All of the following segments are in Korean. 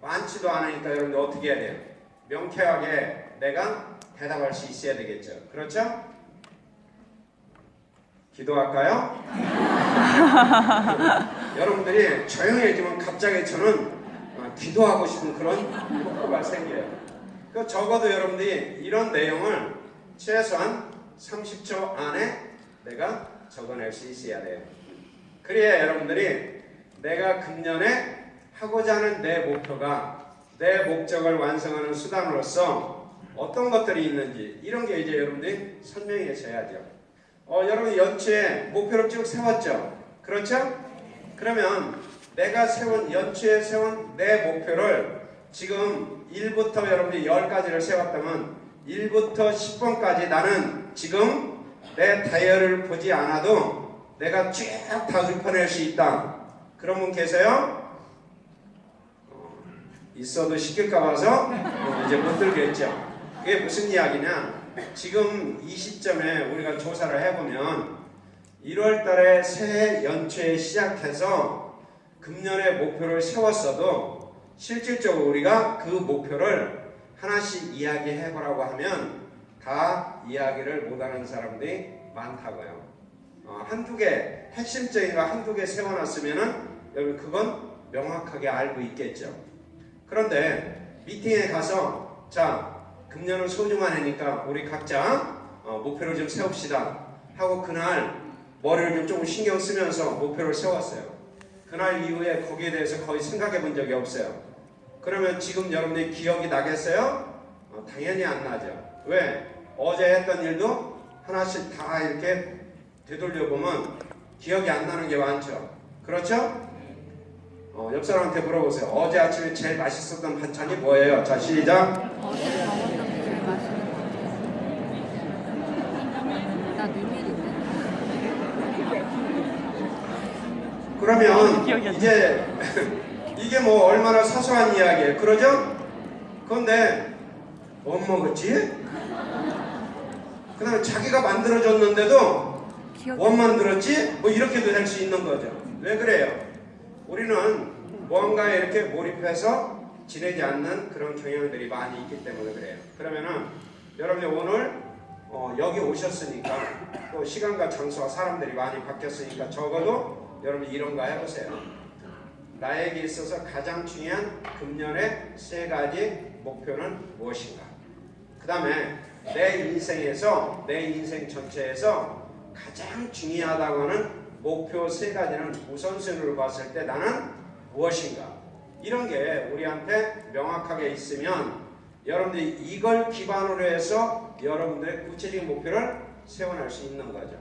많지도 않으니까 여러분들 어떻게 해야 돼요? 명쾌하게 내가 대답할 수 있어야 되겠죠. 그렇죠? 기도할까요? 여러분들이 조용해지면 갑자기 저는 기도하고 싶은 그런 욕구가 생겨요. 그 적어도 여러분들이 이런 내용을 최소한 30초 안에 내가 적어낼 수 있어야 돼요. 그래야 여러분들이 내가 금년에 하고자 하는 내 목표가 내 목적을 완성하는 수단으로서 어떤 것들이 있는지 이런 게 이제 여러분들이 선명해져야죠. 여러분 연초에 목표를 쭉 세웠죠? 그렇죠? 그러면 내가 연초에 세운 내 목표를 지금 1부터 여러분들이 10가지를 세웠다면 1부터 10번까지 나는 지금 내 다이어리를 보지 않아도 내가 쭉 다 읊어낼 수 있다. 그런 분 계세요? 있어도 시킬까 봐서 이제 못 들겠죠. 그게 무슨 이야기냐? 지금 이 시점에 우리가 조사를 해보면 1월 달에 새해 연초에 시작해서 금년의 목표를 세웠어도 실질적으로 우리가 그 목표를 하나씩 이야기해보라고 하면 다 이야기를 못하는 사람들이 많다고요. 한두 개, 핵심적인 거 한두 개 세워놨으면은 여러분 그건 명확하게 알고 있겠죠. 그런데 미팅에 가서 자, 금년은 소중한 해니까 우리 각자 목표를 좀 세웁시다 하고 그날 머리를 좀 조금 신경 쓰면서 목표를 세웠어요. 그날 이후에 거기에 대해서 거의 생각해 본 적이 없어요. 그러면 지금 여러분들이 기억이 나겠어요? 당연히 안 나죠. 왜? 어제 했던 일도 하나씩 다 이렇게 되돌려보면 기억이 안 나는 게 많죠. 그렇죠? 옆 사람한테 물어보세요. 어제 아침에 제일 맛있었던 반찬이 뭐예요? 자, 시작. 어제 먹었던 게 제일 맛있는 것 같아요. 나 밀밀인데? 그러면 이제 이게 뭐 얼마나 사소한 이야기예요. 그러죠? 그런데 못 먹었지? 그 다음에 자기가 만들어줬는데도 못 만들었지? 뭐 이렇게도 될 수 있는 거죠. 왜 그래요? 우리는 뭔가에 이렇게 몰입해서 지내지 않는 그런 경향들이 많이 있기 때문에 그래요. 그러면은 여러분이 오늘 여기 오셨으니까 또 시간과 장소와 사람들이 많이 바뀌었으니까 적어도 여러분 이런 거 해보세요. 나에게 있어서 가장 중요한 금년의 3가지 목표는 무엇인가? 그 다음에 내 인생에서 내 인생 전체에서 가장 중요하다고 하는 목표 3가지는 우선순위로 봤을 때 나는 무엇인가? 이런 게 우리한테 명확하게 있으면 여러분들이 이걸 기반으로 해서 여러분들의 구체적인 목표를 세워낼 수 있는 거죠.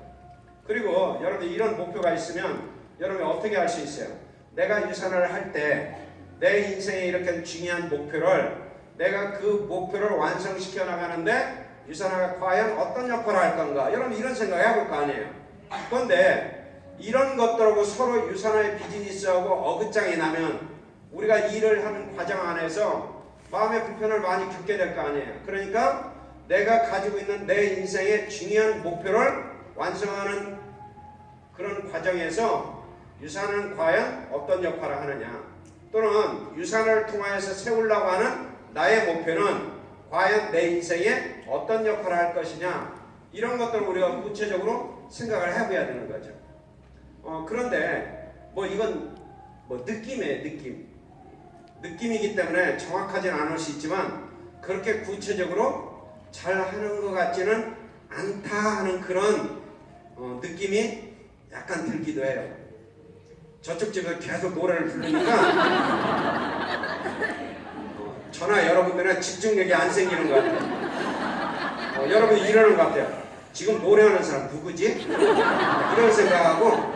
그리고 여러분들 이런 목표가 있으면 여러분이 어떻게 할 수 있어요? 내가 유산을 할 때 내 인생에 이렇게 중요한 목표를 내가 그 목표를 완성시켜 나가는데 유산화가 과연 어떤 역할을 할 건가? 여러분 이런 생각을 해볼 거 아니에요. 그런데 이런 것들하고 서로 유산화의 비즈니스하고 어긋장이 나면 우리가 일을 하는 과정 안에서 마음의 불편을 많이 겪게 될 거 아니에요. 그러니까 내가 가지고 있는 내 인생의 중요한 목표를 완성하는 그런 과정에서 유산은 과연 어떤 역할을 하느냐, 또는 유산을 통하여서 세우려고 하는 나의 목표는 과연 내 인생에 어떤 역할을 할 것이냐, 이런 것들을 우리가 구체적으로 생각을 해봐야 되는 거죠. 그런데 뭐 이건 뭐 느낌이에요. 느낌이기 때문에 정확하진 않을 수 있지만 그렇게 구체적으로 잘 하는 것 같지는 않다 하는 그런 느낌이 약간 들기도 해요. 저쪽 집에서 계속 노래를 부르니까 저나 여러분들은 집중력이 안 생기는 것 같아요. 여러분 이러는 것 같아요. 지금 노래하는 사람 누구지? 이런 생각하고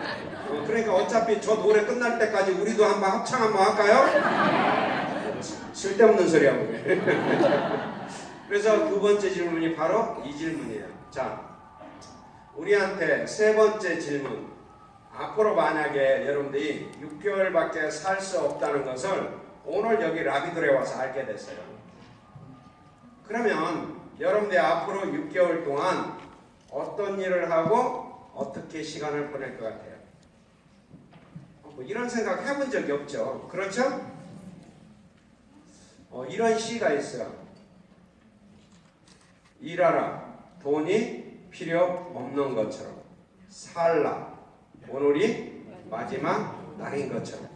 그러니까 어차피 저 노래 끝날 때까지 우리도 한번 합창 한번 할까요? 쓸데없는 소리 하고 그래서 2번째 질문이 바로 이 질문이에요. 자, 우리한테 3번째 질문. 앞으로 만약에 여러분들이 6개월밖에 살 수 없다는 것을 오늘 여기 라비돌에 와서 알게 됐어요. 그러면 여러분들이 앞으로 6개월 동안 어떤 일을 하고 어떻게 시간을 보낼 것 같아요? 뭐 이런 생각 해본 적이 없죠. 그렇죠? 이런 시가 있어요. 일하라 돈이 필요 없는 것처럼 살라 오늘이 마지막 날인 것처럼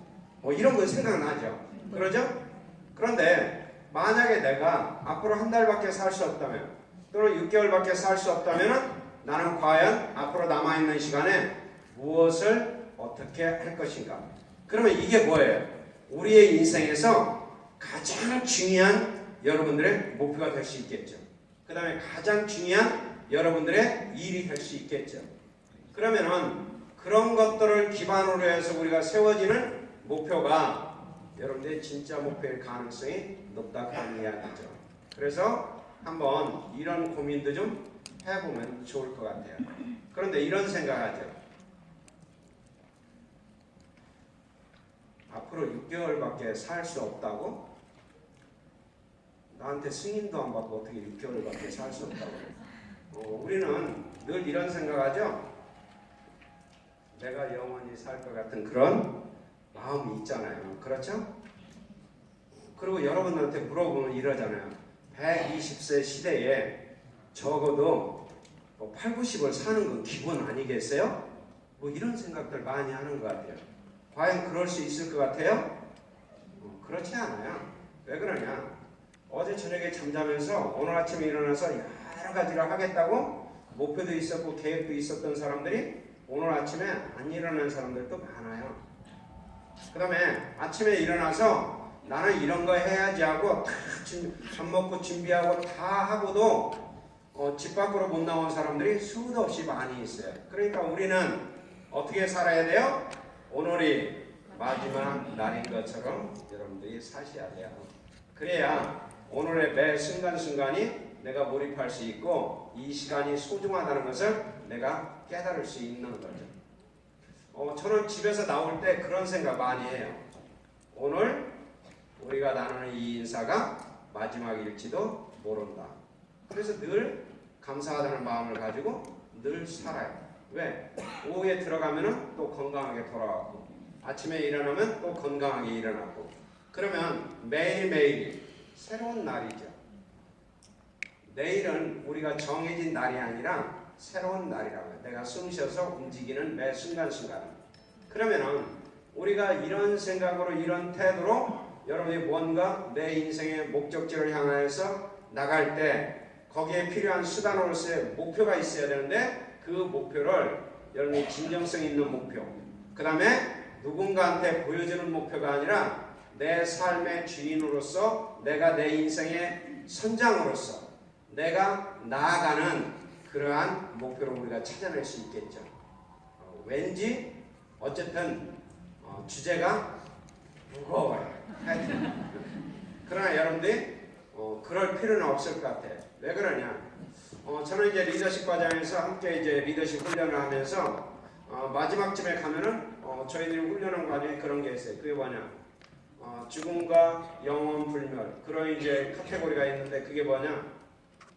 이런 거 생각나죠. 그러죠? 그런데 만약에 내가 앞으로 한 달밖에 살 수 없다면 또는 6개월밖에 살 수 없다면 나는 과연 앞으로 남아있는 시간에 무엇을 어떻게 할 것인가? 그러면 이게 뭐예요? 우리의 인생에서 가장 중요한 여러분들의 목표가 될 수 있겠죠. 그 다음에 가장 중요한 여러분들의 일이 될 수 있겠죠. 그러면은 그런 것들을 기반으로 해서 우리가 세워지는 목표가 여러분들의 진짜 목표일 가능성이 높다고 하는 이야기죠. 그래서 한번 이런 고민도 좀 해보면 좋을 것 같아요. 그런데 이런 생각하죠. 앞으로 6개월밖에 살 수 없다고? 나한테 승인도 안 받고 어떻게 6개월밖에 살 수 없다고? 우리는 늘 이런 생각하죠. 내가 영원히 살 것 같은 그런 마음이 있잖아요. 그렇죠? 그리고 여러분한테 물어보면 이러잖아요. 120세 시대에 적어도 8, 90을 사는 건 기본 아니겠어요? 이런 생각들 많이 하는 것 같아요. 과연 그럴 수 있을 것 같아요? 그렇지 않아요. 왜 그러냐? 어제 저녁에 잠자면서 오늘 아침에 일어나서 여러 가지를 하겠다고 목표도 있었고 계획도 있었던 사람들이 오늘 아침에 안 일어나는 사람들도 많아요. 그 다음에 아침에 일어나서 나는 이런 거 해야지 하고 다 밥 먹고 준비하고 다 하고도 집 밖으로 못 나온 사람들이 수도 없이 많이 있어요. 그러니까 우리는 어떻게 살아야 돼요? 오늘이 마지막 날인 것처럼 여러분들이 사셔야 돼요. 그래야 오늘의 매 순간순간이 내가 몰입할 수 있고 이 시간이 소중하다는 것을 내가 깨달을 수 있는 거죠. 저는 집에서 나올 때 그런 생각 많이 해요. 오늘 우리가 나누는 이 인사가 마지막일지도 모른다. 그래서 늘 감사하다는 마음을 가지고 늘 살아요. 왜? 오후에 들어가면 또 건강하게 돌아왔고 아침에 일어나면 또 건강하게 일어났고 그러면 매일매일 새로운 날이죠. 내일은 우리가 정해진 날이 아니라 새로운 날이라고 해요. 내가 숨 쉬어서 움직이는 매 순간순간. 그러면은 우리가 이런 생각으로 이런 태도로 여러분이 뭔가 내 인생의 목적지를 향하여서 나갈 때 거기에 필요한 수단으로서의 목표가 있어야 되는데 그 목표를 여러분이 진정성 있는 목표 그 다음에 누군가한테 보여주는 목표가 아니라 내 삶의 주인으로서 내가 내 인생의 선장으로서 내가 나아가는 그러한 목표를 우리가 찾아낼 수 있겠죠. 왠지 어쨌든 주제가 무거워요. 그러나 여러분들이 그럴 필요는 없을 것 같아요. 왜 그러냐? 저는 이제 리더십 과정에서 함께 이제 리더십 훈련을 하면서 마지막쯤에 가면은 저희들이 훈련한 과정에 그런 게 있어요. 그게 뭐냐? 죽음과 영원 불멸 그런 이제 카테고리가 있는데 그게 뭐냐?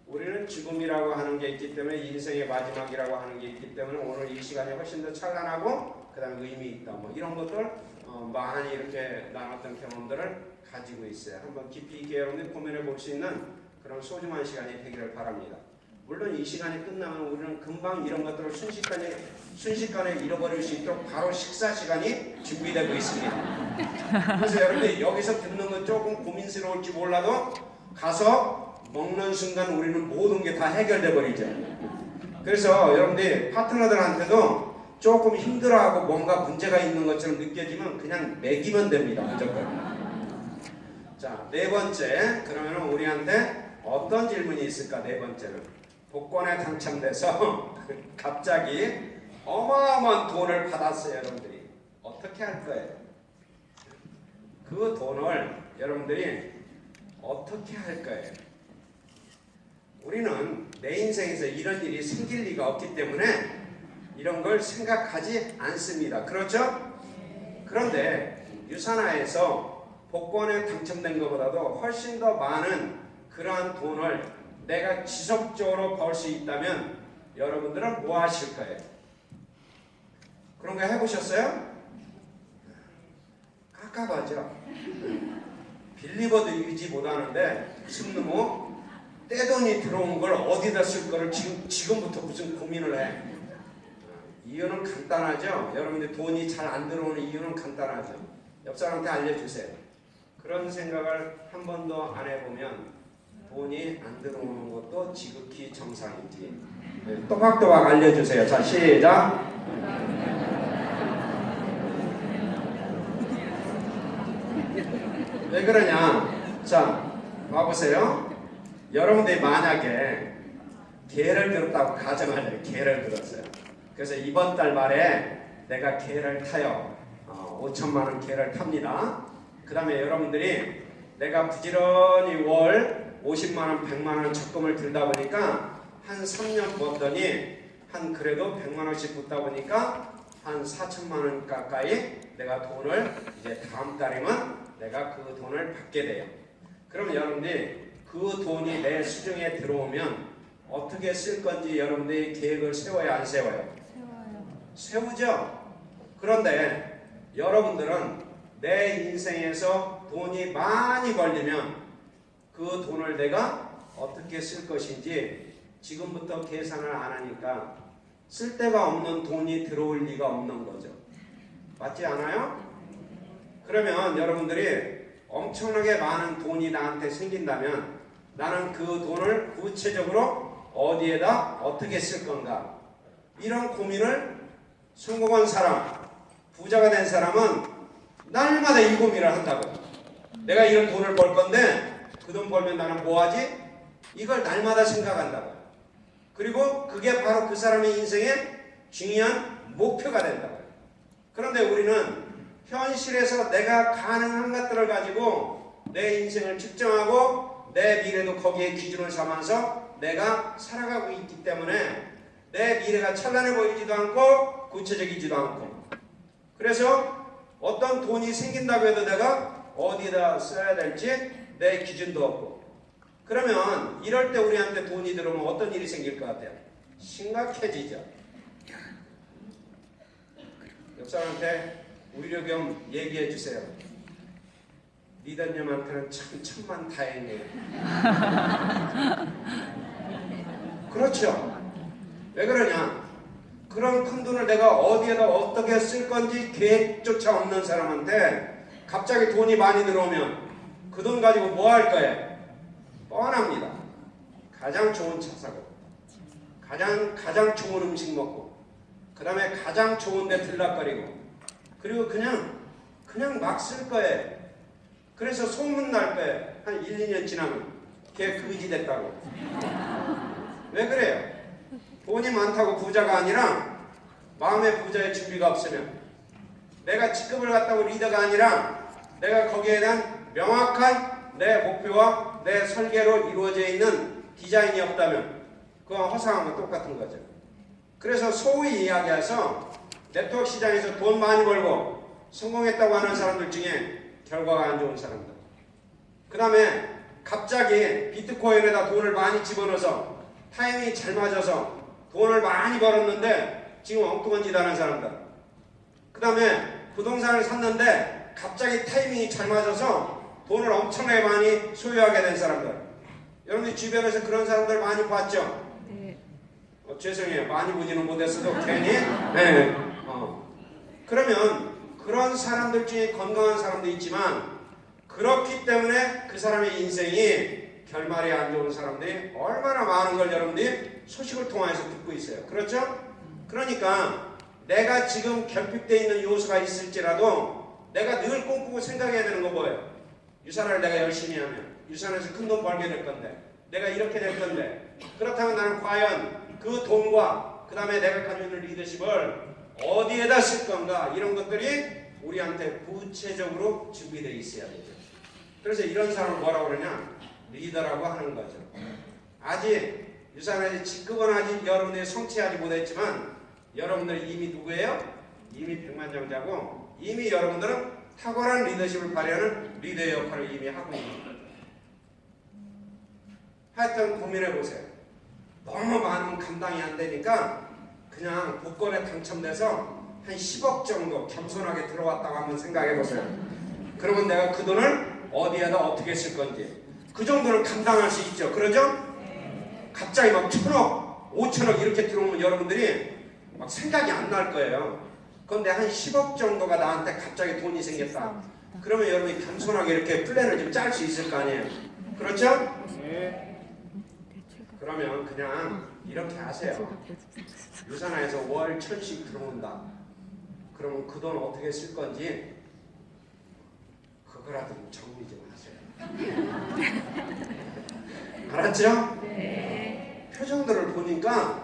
우리는 죽음이라고 하는 게 있기 때문에 인생의 마지막이라고 하는 게 있기 때문에 오늘 이 시간이 훨씬 더 찬란하고 그 다음에 의미 있다. 이런 것들 많이 이렇게 나눴던 경험들을 가지고 있어요. 한번 깊이 있게 여러분들이 고민해 볼 수 있는 그런 소중한 시간이 되기를 바랍니다. 물론 이 시간이 끝나면 우리는 금방 이런 것들을 순식간에 잃어버릴 수 있도록 바로 식사 시간이 준비되고 있습니다. 그래서 여러분들 여기서 듣는 건 조금 고민스러울지 몰라도 가서 먹는 순간 우리는 모든 게 다 해결돼 버리죠. 그래서 여러분들 파트너들한테도 조금 힘들어하고 뭔가 문제가 있는 것처럼 느껴지면 그냥 먹이면 됩니다. 무조건. 자, 네 번째. 그러면 우리한테 어떤 질문이 있을까? 네 번째는 복권에 당첨돼서 갑자기 어마어마한 돈을 받았어요. 여러분들이 어떻게 할 거예요? 그 돈을 여러분들이 어떻게 할 거예요? 우리는 내 인생에서 이런 일이 생길 리가 없기 때문에 이런 걸 생각하지 않습니다. 그렇죠? 그런데 유산화에서 복권에 당첨된 것보다도 훨씬 더 많은 그러한 돈을 내가 지속적으로 벌 수 있다면 여러분들은 뭐 하실 거예요? 그런 거 해보셨어요? 깝깝하죠? 빌리버도 유지 못하는데 무슨 놈의 떼돈이 들어온 걸 어디다 쓸 거를 지금부터 무슨 고민을 해. 이유는 간단하죠. 여러분들 돈이 잘 안 들어오는 이유는 간단하죠. 옆 사람한테 알려주세요. 그런 생각을 한 번도 안 해보면 돈이 안 들어오는 것도 지극히 정상이지. 네, 또박또박 알려주세요. 자, 시작. 왜 그러냐? 자, 봐보세요. 여러분들이 만약에 개를 들었다고 가정하자면 개를 들었어요. 그래서 이번 달 말에 내가 개를 타요. 5천만 원 개를 탑니다. 그 다음에 여러분들이 내가 부지런히 월 50만 원, 100만 원 적금을 들다 보니까 한 3년 벌더니 한 그래도 100만 원씩 붙다 보니까 한 4천만 원 가까이 내가 돈을 이제 다음 달이면 내가 그 돈을 받게 돼요. 그러면 여러분들이 그 돈이 내 수중에 들어오면 어떻게 쓸 건지 여러분들이 계획을 세워야 안 세워요? 세우죠. 그런데 여러분들은 내 인생에서 돈이 많이 걸리면 그 돈을 내가 어떻게 쓸 것인지 지금부터 계산을 안 하니까 쓸 데가 없는 돈이 들어올 리가 없는 거죠. 맞지 않아요? 그러면 여러분들이 엄청나게 많은 돈이 나한테 생긴다면 나는 그 돈을 구체적으로 어디에다 어떻게 쓸 건가? 이런 고민을 성공한 사람, 부자가 된 사람은 날마다 이 고민을 한다고. 내가 이런 돈을 벌 건데 그 돈 벌면 나는 뭐 하지? 이걸 날마다 생각한다고. 그리고 그게 바로 그 사람의 인생의 중요한 목표가 된다고. 그런데 우리는 현실에서 내가 가능한 것들을 가지고 내 인생을 측정하고 내 미래도 거기에 기준을 삼아서 내가 살아가고 있기 때문에 내 미래가 찬란해 보이지도 않고 구체적이지도 않고, 그래서 어떤 돈이 생긴다고 해도 내가 어디다 써야 될지 내 기준도 없고. 그러면 이럴 때 우리한테 돈이 들어오면 어떤 일이 생길 것 같아요? 심각해지죠. 옆 사람한테 우려 겸 얘기해 주세요. 리더님한테는 참 천만다행이에요. 그렇죠. 왜 그러냐? 그런 큰 돈을 내가 어디에다 어떻게 쓸 건지 계획조차 없는 사람한테 갑자기 돈이 많이 들어오면 그 돈 가지고 뭐 할 거예요? 뻔합니다. 가장 좋은 차 사고, 가장 좋은 음식 먹고, 그 다음에 가장 좋은 데 들락거리고, 그리고 그냥 막 쓸 거예요. 그래서 소문 날 거예요. 한 1, 2년 지나면 걔 거지 됐다고. 왜 그래요? 돈이 많다고 부자가 아니라 마음의 부자의 준비가 없으면, 내가 직급을 갖다고 리더가 아니라 내가 거기에 대한 명확한 내 목표와 내 설계로 이루어져 있는 디자인이 없다면 그건 허상한 건 똑같은 거죠. 그래서 소위 이야기해서 네트워크 시장에서 돈 많이 벌고 성공했다고 하는 사람들 중에 결과가 안 좋은 사람들, 그 다음에 갑자기 비트코인에다 돈을 많이 집어넣어서 타이밍이 잘 맞아서 돈을 많이 벌었는데 지금 엉뚱한 짓 하는 사람들, 그 다음에 부동산을 샀는데 갑자기 타이밍이 잘 맞아서 돈을 엄청나게 많이 소유하게 된 사람들. 여러분들 주변에서 그런 사람들 많이 봤죠? 네. 죄송해요. 많이 보지는 못했어도 괜히. 네. 그러면 그런 사람들 중에 건강한 사람도 있지만 그렇기 때문에 그 사람의 인생이 결말이 안 좋은 사람들이 얼마나 많은 걸 여러분들이 소식을 통해서 듣고 있어요. 그렇죠? 그러니까 내가 지금 결핍되어 있는 요소가 있을지라도 내가 늘 꿈꾸고 생각해야 되는 거 뭐예요? 유산을 내가 열심히 하면 유산에서 큰 돈 벌게 될 건데, 내가 이렇게 될 건데, 그렇다면 나는 과연 그 돈과 그 다음에 내가 가지고 있는 리더십을 어디에다 쓸 건가, 이런 것들이 우리한테 구체적으로 준비되어 있어야 되죠. 그래서 이런 사람을 뭐라고 그러냐? 리더라고 하는 거죠. 아직 유산에서 직급은 아직 여러분들이 성취하지 못했지만 여러분들이 이미 누구예요? 이미 백만장자고 이미 여러분들은 탁월한 리더십을 발휘하는 리더의 역할을 이미 하고 있는 거죠. 하여튼 고민해보세요. 너무 많은 감당이 안 되니까 그냥 복권에 당첨돼서 한 10억 정도 겸손하게 들어왔다고 한번 생각해보세요. 그러면 내가 그 돈을 어디에다 어떻게 쓸 건지 그 정도는 감당할 수 있죠. 그러죠? 갑자기 막 1,000억, 5,000억 이렇게 들어오면 여러분들이 막 생각이 안 날 거예요. 그런데 한 10억 정도가 나한테 갑자기 돈이 생겼다. 그러면 여러분이 단순하게 이렇게 플랜을 좀 짤 수 있을 거 아니에요. 그렇죠? 그러면 그냥 이렇게 하세요. 유산화에서 월 1,000씩 들어온다. 그러면 그 돈 어떻게 쓸 건지 그거라도 좀 정리 좀 하세요. 알았죠? 네. 표정들을 보니까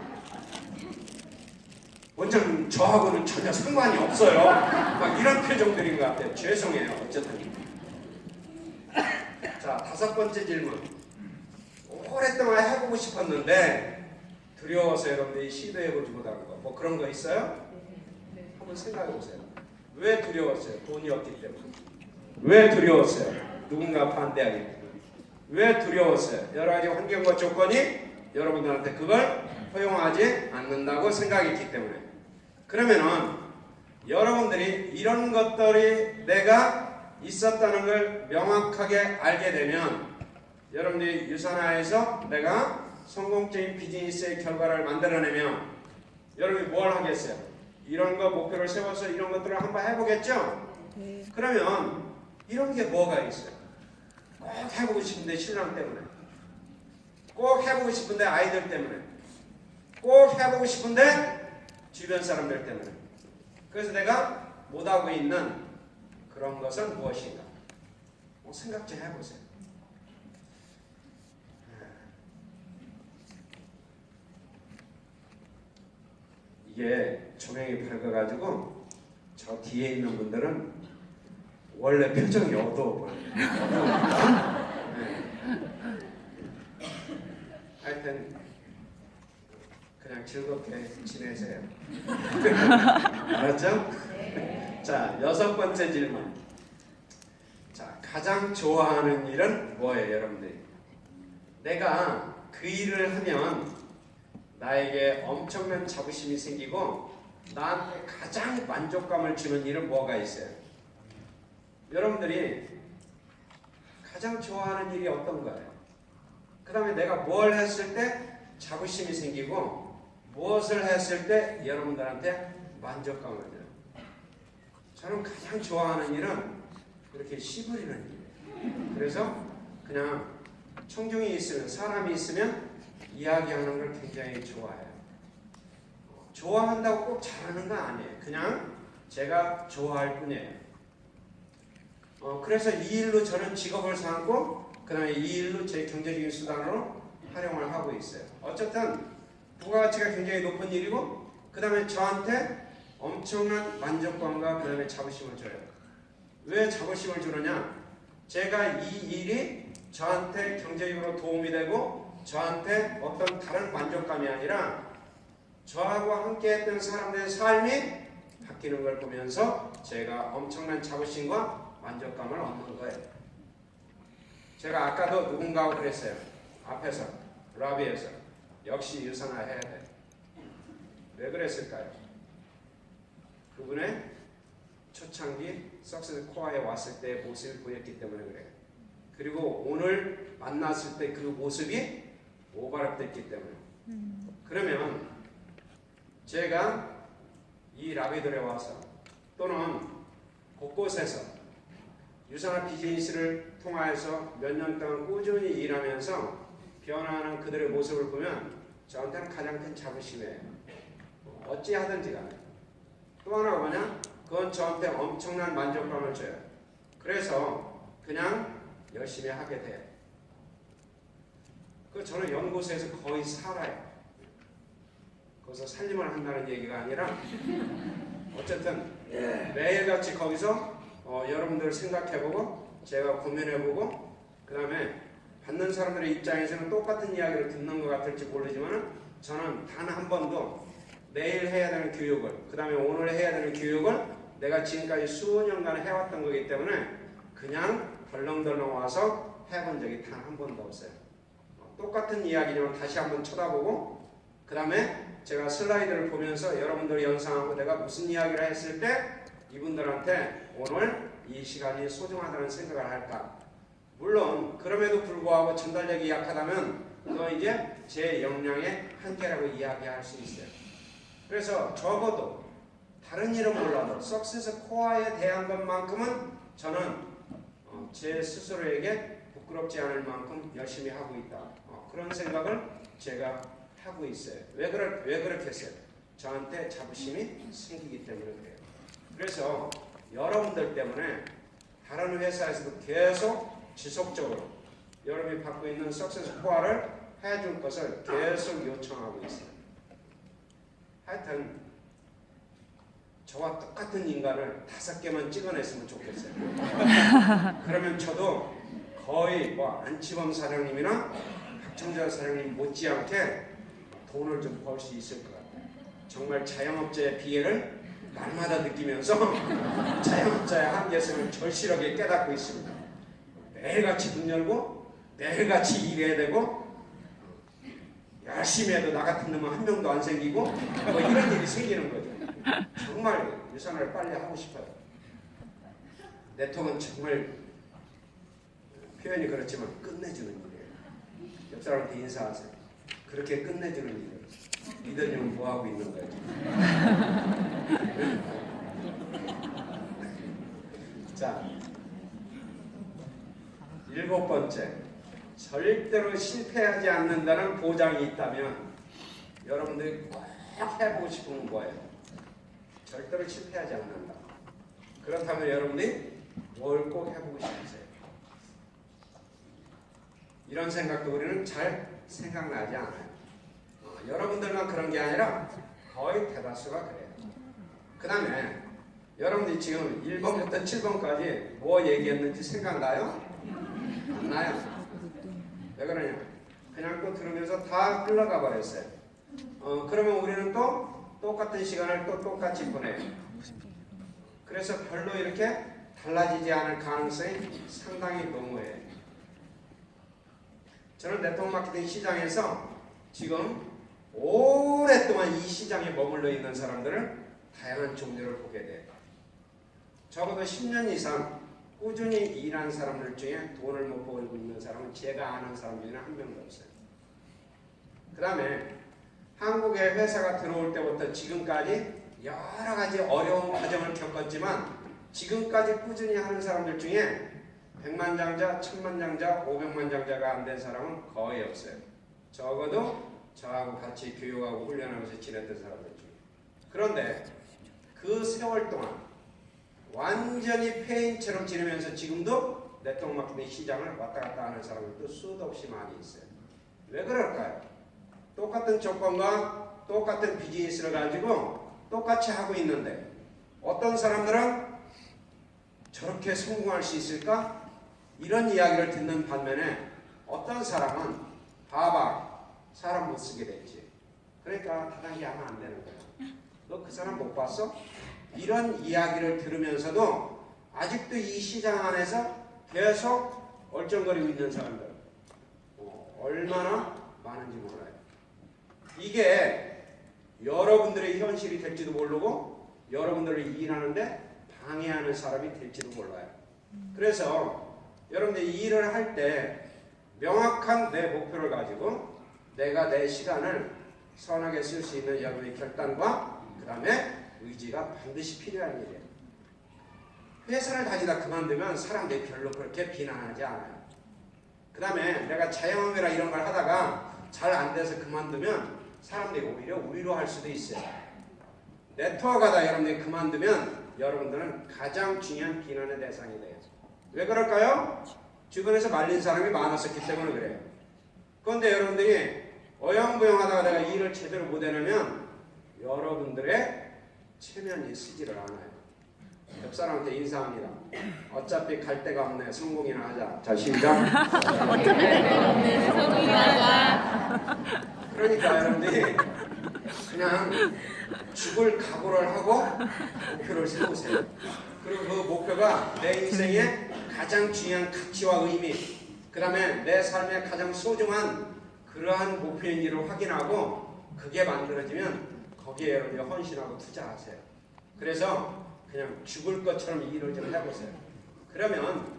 원장님 저하고는 전혀 상관이 없어요. 막 이런 표정들인 것 같아요. 죄송해요. 어쨌든. 자, 5번째 질문. 오랫동안 해보고 싶었는데 두려워서 여러분들이 시도해보지 못하는 거. 뭐 그런 거 있어요? 한번 생각해보세요. 왜 두려웠어요? 돈이 없기 때문에. 왜 두려웠어요? 누군가 반대하기 때문에. 왜 두려웠어요? 여러 가지 환경과 조건이 여러분들한테 그걸 허용하지 않는다고 생각했기 때문에. 그러면은 여러분들이 이런 것들이 내가 있었다는 걸 명확하게 알게 되면 여러분들이 유산화에서 내가 성공적인 비즈니스의 결과를 만들어내면 여러분이 뭘 하겠어요? 이런 거 목표를 세워서 이런 것들을 한번 해보겠죠? 네. 그러면 이런 게 뭐가 있어요? 꼭 해보고 싶은데 신랑 때문에, 꼭 해보고 싶은데 아이들 때문에, 꼭 해보고 싶은데 주변 사람들 때문에. 그래서 내가 못하고 있는 그런 것은 무엇인가? 생각 좀 해보세요. 이게 조명이 밝아가지고 저 뒤에 있는 분들은 원래 표정이 어두워 보여요. 하여튼 그냥 즐겁게 지내세요. 알았죠? 자, 6번째 질문. 자, 가장 좋아하는 일은 뭐예요, 여러분들이? 내가 그 일을 하면 나에게 엄청난 자부심이 생기고 나한테 가장 만족감을 주는 일은 뭐가 있어요? 여러분들이 가장 좋아하는 일이 어떤 거예요? 그 다음에 내가 뭘 했을 때 자부심이 생기고 무엇을 했을 때 여러분들한테 만족감을 줘요. 저는 가장 좋아하는 일은 그렇게 시 부리는 일이에요. 그래서 그냥 청중이 있으면, 사람이 있으면 이야기하는 걸 굉장히 좋아해요. 좋아한다고 꼭 잘하는 건 아니에요. 그냥 제가 좋아할 뿐이에요. 그래서 이 일로 저는 직업을 삼고 그 다음에 이 일로 제 경제적인 수단으로 활용을 하고 있어요. 어쨌든 부가가치가 굉장히 높은 일이고 그 다음에 저한테 엄청난 만족감과 그 다음에 자부심을 줘요. 왜 자부심을 주느냐? 제가 이 일이 저한테 경제적으로 도움이 되고 저한테 어떤 다른 만족감이 아니라 저하고 함께 했던 사람들의 삶이 바뀌는 걸 보면서 제가 엄청난 자부심과 만족감을 얻는 거예요. 제가 아까도 누군가하고 그랬어요. 앞에서, 라비에서 역시 유산화 해야 돼. 왜 그랬을까요? 그분의 초창기 석세스 코어에 왔을 때의 모습을 보였기 때문에 그래요. 그리고 오늘 만났을 때 그 모습이 오버랩됐기 때문에. 그러면 제가 이 라비들에 와서 또는 곳곳에서 유산화 비즈니스를 통하여서 몇 년 동안 꾸준히 일하면서 변화하는 그들의 모습을 보면 저한테는 가장 큰 자부심이에요. 어찌하든지 간에. 또 하나가 뭐냐? 그건 저한테 엄청난 만족감을 줘요. 그래서 그냥 열심히 하게 돼요. 저는 연구소에서 거의 살아요. 거기서 살림을 한다는 얘기가 아니라 어쨌든 매일같이 거기서 여러분들을 생각해보고 제가 고민해보고 그 다음에 받는 사람들의 입장에서는 똑같은 이야기를 듣는 것 같을지 모르지만 저는 단 한 번도 내일 해야 되는 교육을 그 다음에 오늘 해야 되는 교육을 내가 지금까지 수년간 해왔던 거기 때문에 그냥 덜렁덜렁 와서 해본 적이 단 한 번도 없어요. 똑같은 이야기지만 다시 한번 쳐다보고 그 다음에 제가 슬라이드를 보면서 여러분들 연상하고 내가 무슨 이야기를 했을 때 이분들한테 오늘 이 시간이 소중하다는 생각을 할까? 물론 그럼에도 불구하고 전달력이 약하다면 그건 이제 제 역량의 한계라고 이야기할 수 있어요. 그래서 적어도 다른 일은 몰라도 석세스 코어에 대한 것만큼은 저는 제 스스로에게 부끄럽지 않을 만큼 열심히 하고 있다. 그런 생각을 제가 하고 있어요. 왜 그렇게 했어요? 저한테 자부심이 생기기 때문에 그래요. 그래서 여러분들 때문에 다른 회사에서도 계속 지속적으로 여러분이 받고 있는 석세스 코어를 해줄 것을 계속 요청하고 있어요. 하여튼 저와 똑같은 인간을 5개만 찍어냈으면 좋겠어요. 그러면 저도 거의 뭐 안치범 사장님이나 박정자 사장님 못지않게 돈을 좀 벌 수 있을 것 같아요. 정말 자영업자의 비애를 날마다 느끼면서 자영업자의 한계성을 절실하게 깨닫고 있습니다. 매일같이 문 열고 매일같이 일해야 되고 열심히 해도 나 같은 놈은 한 명도 안 생기고 뭐 이런 일이 생기는 거죠. 정말 유산을 빨리 하고 싶어요. 네트워크는 정말 표현이 그렇지만 끝내주는 일이에요. 옆 사람한테 인사하세요. 그렇게 끝내주는 일이에요. 리더님은 뭐하고 있는 거예요? 자, 7번째, 절대로 실패하지 않는다는 보장이 있다면 여러분들이 꼭 해보고 싶은 건 뭐예요? 절대로 실패하지 않는다. 그렇다면 여러분들이 뭘 꼭 해보고 싶으세요? 이런 생각도 우리는 잘 생각나지 않아요. 여러분들만 그런 게 아니라 거의 대다수가 그래요. 그 다음에 여러분들이 지금 1번부터 7번까지 뭐 얘기했는지 생각나요? 안 나요? 왜 그러냐? 그냥 또 들으면서 다 흘러가 버렸어요. 그러면 우리는 또 똑같은 시간을 또 똑같이 보내요. 그래서 별로 이렇게 달라지지 않을 가능성이 상당히 농후해요. 저는 네트워크 마케팅 시장에서 지금 오랫동안 이 시장에 머물러 있는 사람들을 다양한 종류를 보게 돼요. 적어도 10년 이상 꾸준히 일한 사람들 중에 돈을 못 벌고 있는 사람은 제가 아는 사람 중에는 한 명도 없어요. 그 다음에 한국에 회사가 들어올 때부터 지금까지 여러 가지 어려운 과정을 겪었지만 지금까지 꾸준히 하는 사람들 중에 100만장자, 1000만장자, 500만장자가 안 된 사람은 거의 없어요. 적어도 저하고 같이 교육하고 훈련하면서 지냈던 사람들 중에. 그런데 그 세월 동안 완전히 폐인처럼 지내면서 지금도 네트워크 마케팅 시장을 왔다 갔다 하는 사람들도 수도 없이 많이 있어요. 왜 그럴까요? 똑같은 조건과 똑같은 비즈니스를 가지고 똑같이 하고 있는데 어떤 사람들은 저렇게 성공할 수 있을까? 이런 이야기를 듣는 반면에 어떤 사람은 봐봐 사람 못 쓰게 됐지. 그러니까 다단계 하면 안 되는 거야. 너 그 사람 못 봤어? 이런 이야기를 들으면서도 아직도 이 시장 안에서 계속 얼쩡거리고 있는 사람들 얼마나 많은지 몰라요. 이게 여러분들의 현실이 될지도 모르고 여러분들을 일하는데 방해하는 사람이 될지도 몰라요. 그래서 여러분들이 일을 할 때 명확한 내 목표를 가지고 내가 내 시간을 선하게 쓸 수 있는 여러분의 결단과 그 다음에 의지가 반드시 필요한 일이에요. 회사를 다니다 그만두면 사람들이 별로 그렇게 비난하지 않아요. 그 다음에 내가 자영업이라 이런 걸 하다가 잘 안 돼서 그만두면 사람들이 오히려 위로할 수도 있어요. 네트워크하다 여러분들이 그만두면 여러분들은 가장 중요한 비난의 대상이 돼요. 왜 그럴까요? 주변에서 말린 사람이 많았었기 때문에 그래요. 그런데 여러분들이 어영부영하다가 내가 일을 제대로 못 해내면 여러분들의 체면이 쓰지를 않아요. 옆 사람한테 인사합니다. 어차피 갈 데가 없네. 성공이나 하자. 자, 시작. 어차피 내가 없네. 성공이나 하자. 그러니까 여러분들이 그냥 죽을 각오를 하고 목표를 세우세요. 그리고 그 목표가 내 인생의 가장 중요한 가치와 의미, 그 다음에 내 삶의 가장 소중한 그러한 목표인지를 확인하고 그게 만들어지면 거기에 여러분이 헌신하고 투자하세요. 그래서 그냥 죽을 것처럼 일을 좀 해보세요. 그러면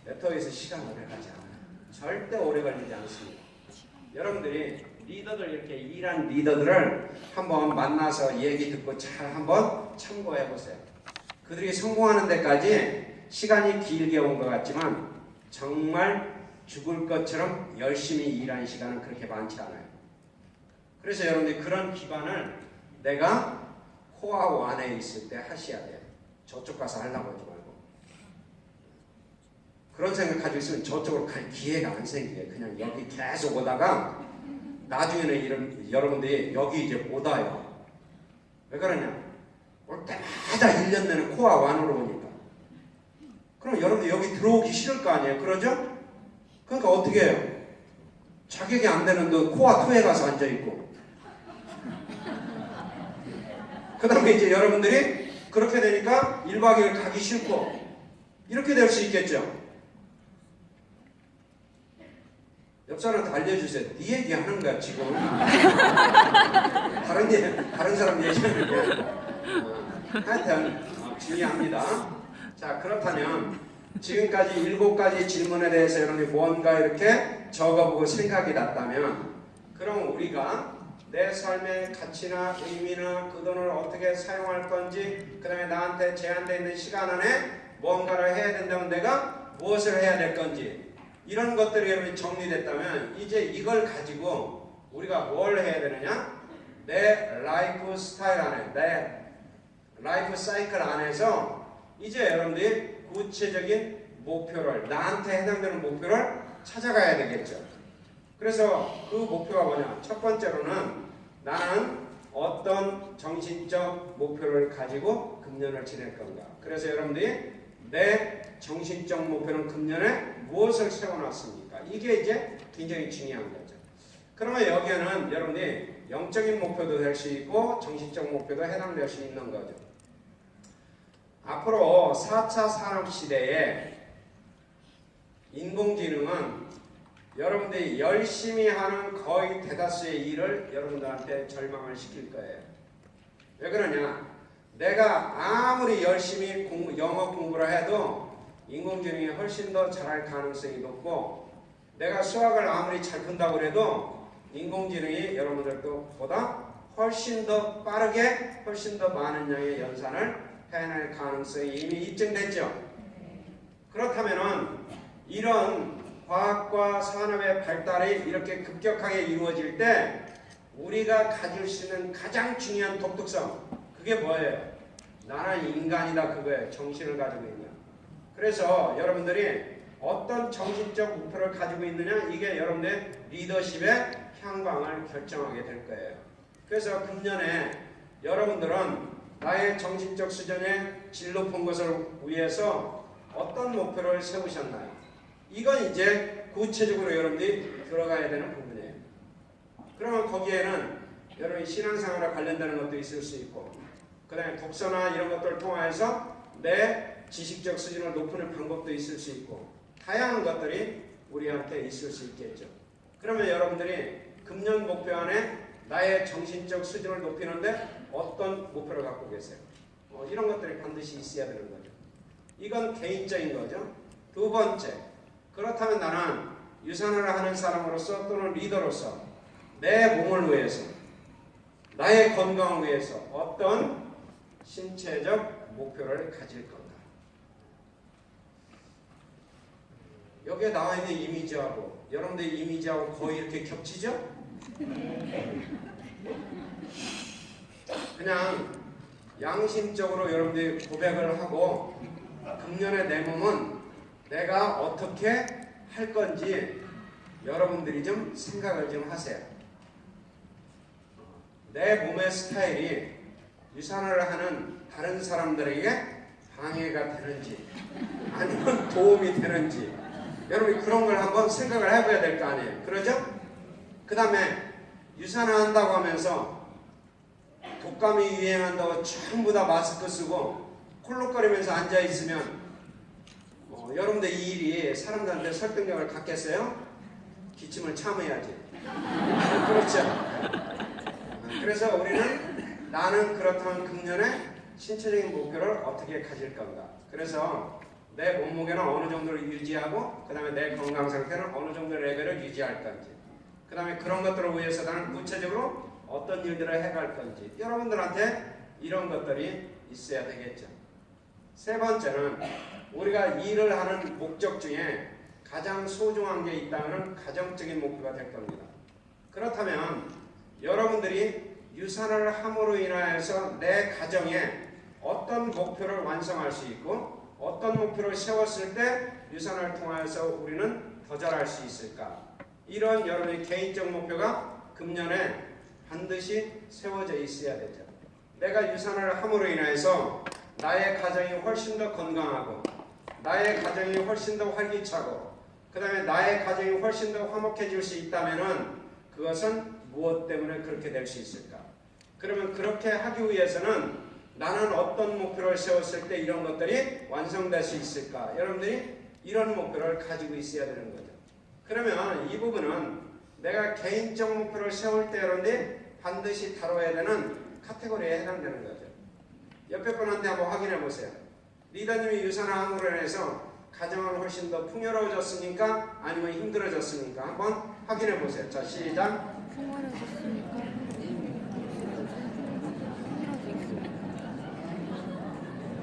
네트워크에서 시간 오래 가지 않아요. 절대 오래 걸리지 않습니다. 여러분들이 리더들 이렇게 일한 리더들을 한번 만나서 얘기 듣고 잘 한번 참고해 보세요. 그들이 성공하는 데까지 시간이 길게 온 것 같지만 정말 죽을 것처럼 열심히 일한 시간은 그렇게 많지 않아요. 그래서 여러분들이 그런 기반을 내가 코아 원에 있을 때 하셔야 돼요. 저쪽 가서 하려고 하지 말고. 그런 생각 가지고 있으면 저쪽으로 갈 기회가 안 생겨요. 그냥 여기 계속 오다가 나중에는 여러분들이 여기 이제 못 와요. 왜 그러냐? 올 때마다 1년 내내 코아 원으로 오니까. 그럼 여러분들 여기 들어오기 싫을 거 아니에요. 그러죠? 그러니까 어떻게 해요? 자격이 안 되는데 코아 2에 가서 앉아있고. 그 다음에 이제 여러분들이 그렇게 되니까 1박 2일 가기 싫고 이렇게 될 수 있겠죠. 옆 사람한테 알려주세요. 네 얘기 하는 거야 지금. 다른 사람 얘기하는데. 하여튼 중요합니다. 자, 그렇다면 지금까지 7가지 질문에 대해서 여러분이 뭔가 이렇게 적어보고 생각이 났다면, 그럼 우리가 내 삶의 가치나 의미나 그 돈을 어떻게 사용할 건지, 그 다음에 나한테 제한되어 있는 시간 안에 뭔가를 해야 된다면 내가 무엇을 해야 될 건지, 이런 것들이 여러분이 정리됐다면 이제 이걸 가지고 우리가 뭘 해야 되느냐? 내 라이프 스타일 안에, 내 라이프 사이클 안에서 이제 여러분들이 구체적인 목표를, 나한테 해당되는 목표를 찾아가야 되겠죠. 그래서 그 목표가 뭐냐? 첫 번째로는 나는 어떤 정신적 목표를 가지고 금년을 지낼 건가. 그래서 여러분들이 내 정신적 목표는 금년에 무엇을 세워놨습니까? 이게 이제 굉장히 중요한 거죠. 그러면 여기에는 여러분들이 영적인 목표도 될 수 있고 정신적 목표도 해당될 수 있는 거죠. 앞으로 4차 산업시대에 인공지능은 여러분들이 열심히 하는 거의 대다수의 일을 여러분들한테 절망을 시킬 거예요. 왜 그러냐? 내가 아무리 열심히 영어 공부를 해도 인공지능이 훨씬 더 잘할 가능성이 높고, 내가 수학을 아무리 잘 푼다고 해도 인공지능이 여러분들보다 훨씬 더 빠르게 훨씬 더 많은 양의 연산을 해낼 가능성이 이미 입증됐죠. 그렇다면은 이런 과학과 산업의 발달이 이렇게 급격하게 이루어질 때 우리가 가질 수 있는 가장 중요한 독특성, 그게 뭐예요? 나는 인간이다, 그거예요. 정신을 가지고 있냐. 그래서 여러분들이 어떤 정신적 목표를 가지고 있느냐, 이게 여러분들의 리더십의 향방을 결정하게 될 거예요. 그래서 금년에 여러분들은 나의 정신적 수준의 질 높은 것을 위해서 어떤 목표를 세우셨나요? 이건 이제 구체적으로 여러분들이 들어가야 되는 부분이에요. 그러면 거기에는 여러분이 신앙생활과 관련되는 것도 있을 수 있고, 그 다음에 독서나 이런 것들을 통해서 내 지식적 수준을 높이는 방법도 있을 수 있고, 다양한 것들이 우리한테 있을 수 있겠죠. 그러면 여러분들이 금년 목표 안에 나의 정신적 수준을 높이는데 어떤 목표를 갖고 계세요? 이런 것들이 반드시 있어야 되는 거죠. 이건 개인적인 거죠. 두 번째, 그렇다면 나는 유산을 하는 사람으로서 또는 리더로서 내 몸을 위해서, 나의 건강을 위해서 어떤 신체적 목표를 가질 건가. 여기에 나와 있는 이미지하고 여러분들의 이미지하고 거의 이렇게 겹치죠? 그냥 양심적으로 여러분들이 고백을 하고, 금년의 내 몸은 내가 어떻게 할 건지 여러분들이 좀 생각을 좀 하세요. 내 몸의 스타일이 유산을 하는 다른 사람들에게 방해가 되는지 아니면 도움이 되는지, 여러분이 그런 걸 한번 생각을 해봐야 될 거 아니에요. 그러죠? 그 다음에 유산을 한다고 하면서 독감이 유행한다고 전부 다 마스크 쓰고 콜록거리면서 앉아있으면 여러분들 이 일이 사람들한테 설득력을 갖겠어요? 기침을 참아야지. 그렇죠? 그래서 우리는 나는 그렇다면 금년에 신체적인 목표를 어떻게 가질 건가. 그래서 내 몸무게는 어느 정도로 유지하고 그 다음에 내 건강 상태는 어느 정도 레벨을 유지할 건지 그 다음에 그런 것들을 위해서 나는 구체적으로 어떤 일들을 해갈 건지 여러분들한테 이런 것들이 있어야 되겠죠. 세 번째는 우리가 일을 하는 목적 중에 가장 소중한 게 있다면 가정적인 목표가 될 겁니다. 그렇다면 여러분들이 유산을 함으로 인하여서 내 가정에 어떤 목표를 완성할 수 있고 어떤 목표를 세웠을 때 유산을 통하여서 우리는 더 잘할 수 있을까? 이런 여러분의 개인적 목표가 금년에 반드시 세워져 있어야 되죠. 내가 유산을 함으로 인해서 나의 가정이 훨씬 더 건강하고 나의 가정이 훨씬 더 활기차고 그 다음에 나의 가정이 훨씬 더 화목해질 수 있다면 그것은 무엇 때문에 그렇게 될 수 있을까? 그러면 그렇게 하기 위해서는 나는 어떤 목표를 세웠을 때 이런 것들이 완성될 수 있을까? 여러분들이 이런 목표를 가지고 있어야 되는 거죠. 그러면 이 부분은 내가 개인적 목표를 세울 때 여러분들이 반드시 다뤄야 되는 카테고리에 해당되는 거죠. 옆에 분한테 한번 확인해 보세요. 리더님이 유산을 함으로 인해서 가정은 훨씬 더 풍요로워졌습니까? 아니면 힘들어졌습니까? 한번 확인해 보세요. 자, 시작.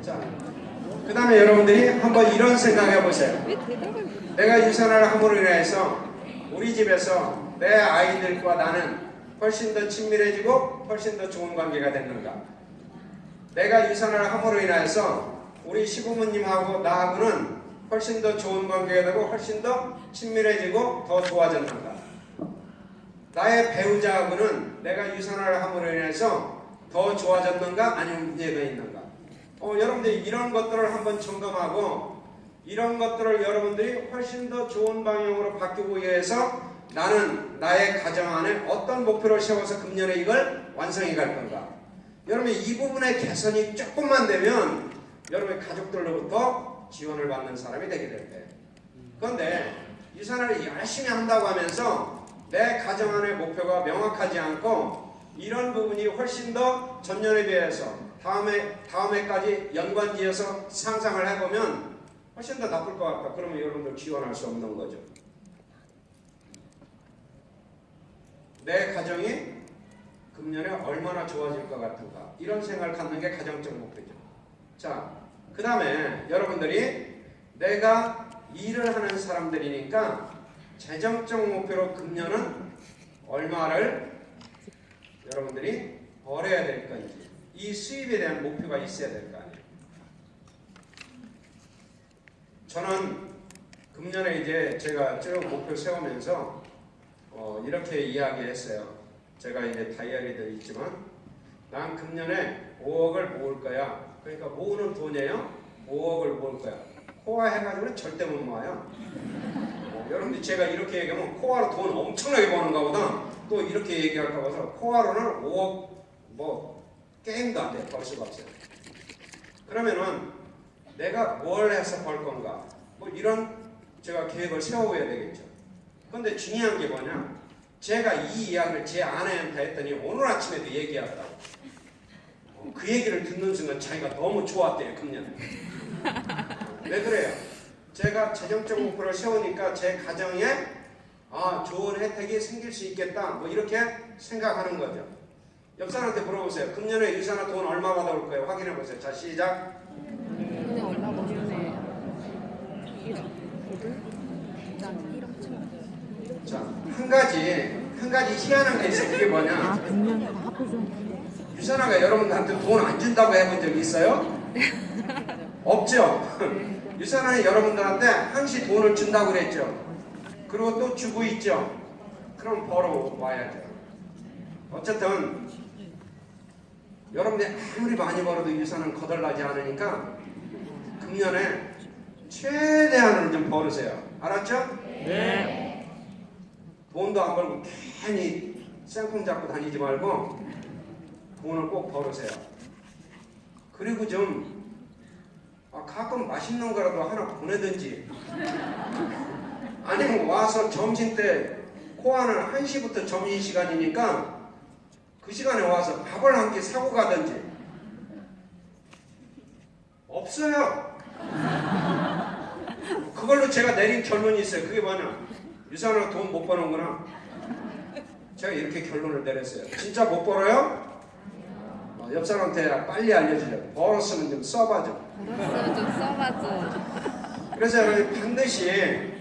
자, 그 다음에 여러분들이 한번 이런 생각해 보세요. 내가 유산을 함으로 인해서 우리 집에서 내 아이들과 나는 훨씬 더 친밀해지고 훨씬 더 좋은 관계가 됐는가? 내가 유산을 함으로 인해서 우리 시부모님하고 나하고는 훨씬 더 좋은 관계가 되고 훨씬 더 친밀해지고 더 좋아졌는가? 나의 배우자하고는 내가 유산을 함으로 인해서 더 좋아졌는가? 아니면 문제가 있는가? 여러분들이 이런 것들을 한번 점검하고 이런 것들을 여러분들이 훨씬 더 좋은 방향으로 바뀌기 위해서 나는 나의 가정 안에 어떤 목표를 세워서 금년에 이걸 완성해 갈 건가? 여러분 이 부분의 개선이 조금만 되면 여러분의 가족들로부터 지원을 받는 사람이 되게 될 거예요. 그런데 유산을 열심히 한다고 하면서 내 가정 안의 목표가 명확하지 않고 이런 부분이 훨씬 더 전년에 비해서 다음에까지 연관지어서 상상을 해보면 훨씬 더 나쁠 것 같다. 그러면 여러분들 지원할 수 없는 거죠. 내 가정이 금년에 얼마나 좋아질 것 같은가 이런 생각을 갖는 게 가정적 목표죠. 자, 그 다음에 여러분들이 내가 일을 하는 사람들이니까 재정적 목표로 금년은 얼마를 여러분들이 벌어야 될 건지 이 수입에 대한 목표가 있어야 될 거 아니에요. 저는 금년에 이제 제가 쭉 목표 세우면서 이렇게 이야기했어요. 제가 이제 다이어리도 있지만 난 금년에 5억을 모을 거야. 그러니까 모으는 돈이에요. 5억을 모을 거야. 코아 해가지고는 절대 못 모아요. 여러분들 제가 이렇게 얘기하면 코아로 돈 엄청나게 버는가 보다 또 이렇게 얘기할까 봐서 코아로는 5억 뭐 게임도 안 돼. 벌 수가 없어요. 그러면은 내가 뭘 해서 벌 건가 뭐 이런 제가 계획을 세워야 되겠죠. 그런데 중요한 게 뭐냐, 제가 이 이야기를 제 아내한테 했더니 오늘 아침에도 얘기하더라고. 그 얘기를 듣는 순간 자기가 너무 좋았대요. 금년에. 왜 그래요? 제가 재정적 목표를 세우니까 제 가정에 좋은 혜택이 생길 수 있겠다 뭐 이렇게 생각하는 거죠. 옆 사람한테 물어보세요. 금년에 유산아 돈 얼마 받아올 거예요? 확인해 보세요. 자, 시작. 근데 얼마 버셨네. 1억. 자, 한 가지 희한한 게 있어요. 그게 뭐냐? 유산아가 여러분들한테 돈 안 준다고 해본 적 있어요? 없죠? 유산아는 여러분들한테 항시 돈을 준다고 그랬죠. 그리고 또 주고 있죠. 그럼 벌어와야죠. 어쨌든 여러분들이 아무리 많이 벌어도 유산은 거덜나지 않으니까 금년에 최대한으로 좀 벌으세요. 알았죠? 네. 돈도 안 벌고 괜히 쌩콩 잡고 다니지 말고 돈을 꼭 벌으세요. 그리고 좀 가끔 맛있는 거라도 하나 보내든지 아니면 와서 점심때 코아는 1시부터 점심시간이니까 그 시간에 와서 밥을 한 끼 사고 가든지. 없어요. 그걸로 제가 내린 결론이 있어요. 그게 뭐냐? 유산으로 돈 못 버는구나. 제가 이렇게 결론을 내렸어요. 진짜 못 벌어요? 옆 사람한테 빨리 알려주려고. 벌었으면 좀 써봐줘. 벌었으면 좀 써봐줘. 그래서 여러분 반드시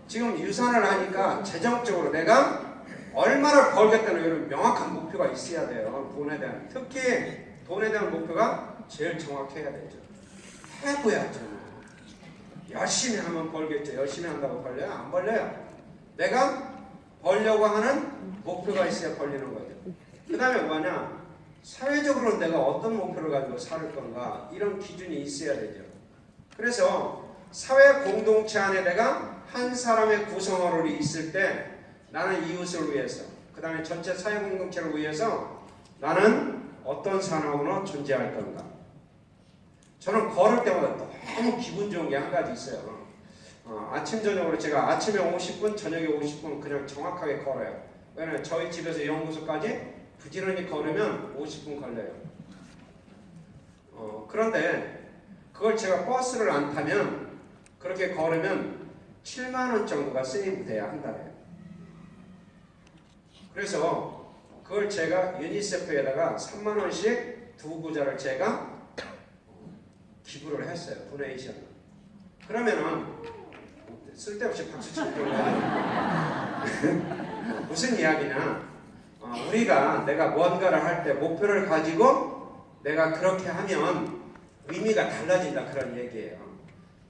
지금 유산을 하니까 재정적으로 내가 얼마나 벌겠다는 이런 명확한 목표가 있어야 돼요. 돈에 대한, 특히 돈에 대한 목표가 제일 정확해야 되죠. 해봐야죠. 열심히 하면 벌겠죠. 열심히 한다고 벌려요? 안 벌려요. 내가 벌려고 하는 목표가 있어야 벌리는 거죠. 그 다음에 뭐냐? 사회적으로 내가 어떤 목표를 가지고 살 건가, 이런 기준이 있어야 되죠. 그래서 사회 공동체 안에 내가 한 사람의 구성원으로 있을 때 나는 이웃을 위해서, 그 다음에 전체 사회 공동체를 위해서 나는 어떤 사람으로 존재할 건가. 저는 걸을 때마다 너무 기분 좋은 게 한 가지 있어요. 아침 저녁으로 제가 아침에 50분, 저녁에 50분 그냥 정확하게 걸어요. 왜냐면 저희 집에서 연구소까지 부지런히 걸으면 50분 걸려요. 그런데 그걸 제가 버스를 안 타면, 그렇게 걸으면 7만 원 정도가 세이브 돼야 한 달에. 그래서 그걸 제가 유니세프에다가 3만 원씩 두 구자를 제가 기부를 했어요. 도네이션. 그러면은 쓸데없이 박수 치는 거예요. 무슨 이야기냐? 우리가 내가 뭔가를 할 때 목표를 가지고 내가 그렇게 하면 의미가 달라진다, 그런 얘기예요.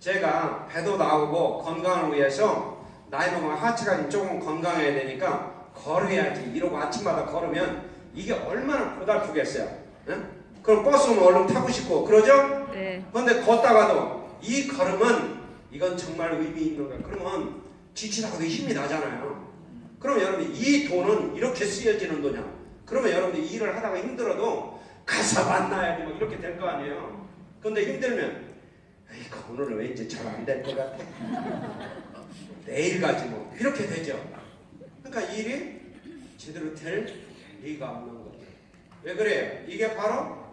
제가 배도 나오고 건강을 위해서 나이 먹으면 하체가 조금 건강해야 되니까 걸어야지 이러고 아침마다 걸으면 이게 얼마나 고달프겠어요. 응? 그럼 버스 오면 얼른 타고 싶고 그러죠? 네. 그런데 걷다가도 이 걸음은 이건 정말 의미 있는 거야. 그러면 지치다가도 힘이 나잖아요. 그럼 여러분들 이 돈은 이렇게 쓰여지는 돈이야. 그러면 여러분들 일을 하다가 힘들어도 가서 만나야지 뭐 이렇게 될 거 아니에요. 그런데 힘들면 이거 오늘은 왠지 잘 안 될 것 같아. 내일 가지 뭐 이렇게 되죠. 그러니까 일이 제대로 될 리가 없는 거죠. 왜 그래요? 이게 바로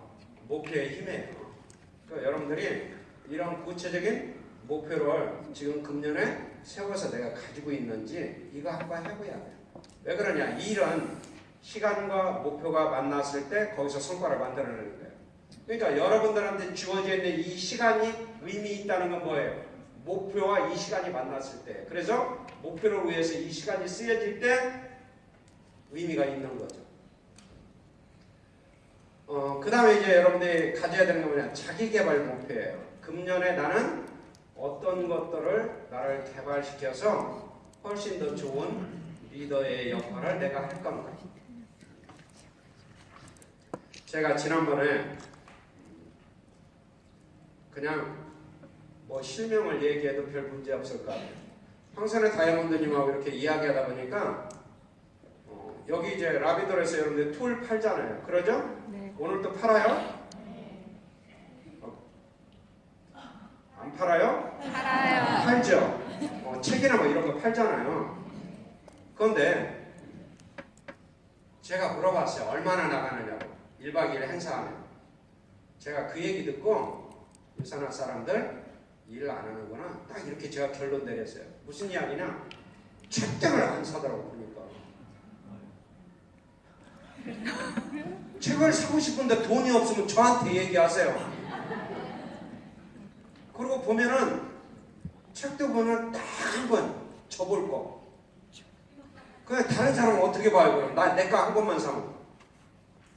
목표의 힘이에요. 그러니까 여러분들이 이런 구체적인 목표를 지금 금년에 세워서 내가 가지고 있는지 이거 한번 해봐야 돼요. 왜 그러냐? 일은 시간과 목표가 만났을 때 거기서 성과를 만들어내는 거예요. 그러니까 여러분들한테 주어져 있는 이 시간이 의미 있다는 건 뭐예요? 목표와 이 시간이 만났을 때. 그래서 목표를 위해서 이 시간이 쓰여질 때 의미가 있는 거죠. 그 다음에 이제 여러분들이 가져야 되는 건 뭐냐? 자기개발 목표예요. 금년에 나는 어떤 것들을 나를 개발시켜서 훨씬 더 좋은 리더의 역할을 내가 할 건가. 제가 지난번에 그냥 뭐 실명을 얘기해도 별 문제 없을 것 같아요. 황선의 다이아몬드님하고 이렇게 이야기하다 보니까 여기 이제 라비돌에서 여러분들 툴 팔잖아요. 그러죠? 네. 오늘 또 팔아요? 안 팔아요? 팔아요. 팔죠. 책이나 뭐 이런 거 팔잖아요. 그런데 제가 물어봤어요. 얼마나 나가느냐고. 1박 2일 행사하면. 제가 그 얘기 듣고 유산화 사람들 일 안 하는구나. 딱 이렇게 제가 결론 내렸어요. 무슨 이야기냐? 책장을 안 사더라고 보니까. 책을 사고 싶은데 돈이 없으면 저한테 얘기하세요. 그리고 보면은 책도 보면 딱 한 번 접을 거. 그냥 다른 사람은 어떻게 봐요? 나 내 거 한 번만 사면.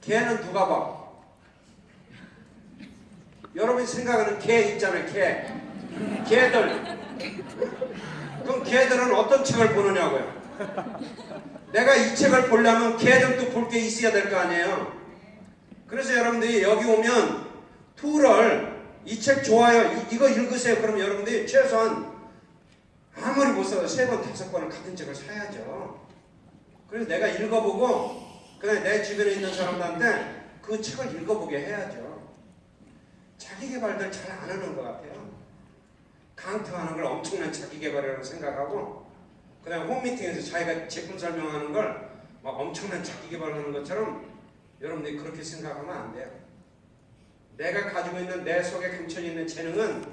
걔는 누가 봐? 여러분이 생각하는 개 있잖아요. 개들. 그럼 개들은 어떤 책을 보느냐고요? 내가 이 책을 보려면 개들도 볼 게 있어야 될 거 아니에요. 그래서 여러분들이 여기 오면 툴을 이 책 좋아요. 이거 읽으세요. 그럼 여러분들이 최소한 아무리 못 써도 3번, 5번은 같은 책을 사야죠. 그래서 내가 읽어보고 그다음에 내 주변에 있는 사람들한테 그 책을 읽어보게 해야죠. 자기개발들 잘 안 하는 것 같아요. 강퇴하는 걸 엄청난 자기개발이라고 생각하고 그 다음에 홈미팅에서 자기가 제품 설명하는 걸 막 엄청난 자기개발을 하는 것처럼 여러분들이 그렇게 생각하면 안 돼요. 내가 가지고 있는 내 속에 감춰져 있는 재능은